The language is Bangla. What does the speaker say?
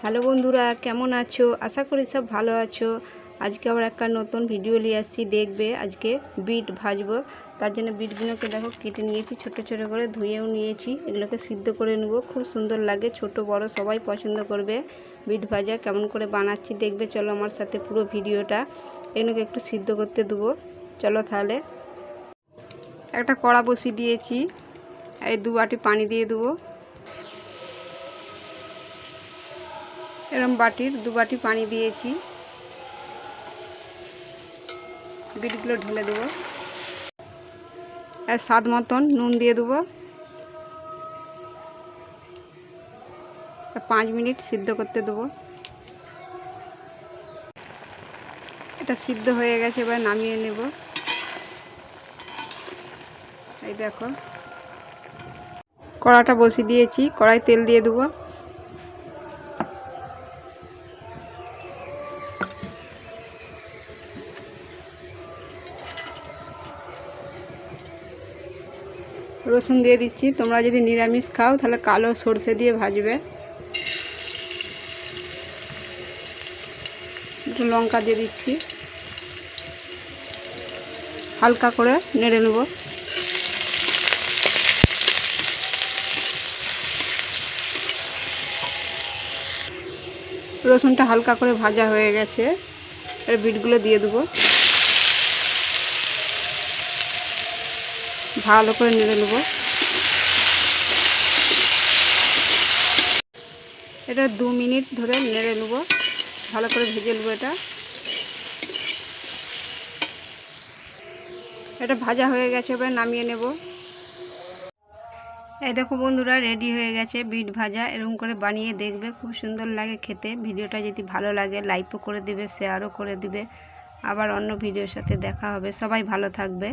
হ্যালো বন্ধুরা, কেমন আছো? আশা করি সব ভালো আছো। আজকে আবার একটা নতুন ভিডিও নিয়ে আসছি। দেখবে আজকে বিট ভাজবো। তার জন্য বিটগুলোকে দেখো কেটে নিয়েছি, ছোট ছোট করে ধুয়েও নিয়েছি। এগুলোকে সিদ্ধ করে নেব। খুব সুন্দর লাগে, ছোট বড় সবাই পছন্দ করবে। বিট ভাজা কেমন করে বানাচ্ছি দেখবে। চলো আমার সাথে পুরো ভিডিওটা। এগুলোকে একটু সিদ্ধ করতে দেবো। চলো তাহলে। একটা কড়া বসিয়ে দিয়েছি, এই 2 বাটি পানি দিয়ে দেবো। এরম বাটির 2 বাটি পানি দিয়েছি। বিটগুলো ঢেলে দেবো। আর স্বাদ মতন নুন দিয়ে দেবো। 5 মিনিট সিদ্ধ করতে দেবো। এটা সিদ্ধ হয়ে গেছে, এবার নামিয়ে নেব। এই দেখো কড়াটা বসিয়ে দিয়েছি, কড়াই তেল দিয়ে দেবো। রসুন দিয়ে দিচ্ছি। তোমরা যদি নিরামিষ খাও তাহলে কালো সরষে দিয়ে ভাজবে। একটু লঙ্কা দিয়ে দিচ্ছি, হালকা করে নেড়ে নেব। রসুনটা হালকা করে ভাজা হয়ে গেছে, এর বিটগুলো দিয়ে দেবো। ভালো করে নেড়ে নেব। এটা 2 মিনিট ধরে নেড়ে নেব, ভালো করে ভেজে নেব। এটা ভাজা হয়ে গেছে, এবার নামিয়ে নেব। এই দেখো বন্ধুরা, রেডি হয়ে গেছে বিট ভাজা। এরকম করে বানিয়ে দেখবে, খুব সুন্দর লাগে খেতে। ভিডিওটা যদি ভালো লাগে লাইকও করে দিবে, শেয়ারও করে দিবে। আবার অন্য ভিডিওর সাথে দেখা হবে। সবাই ভালো থাকবে।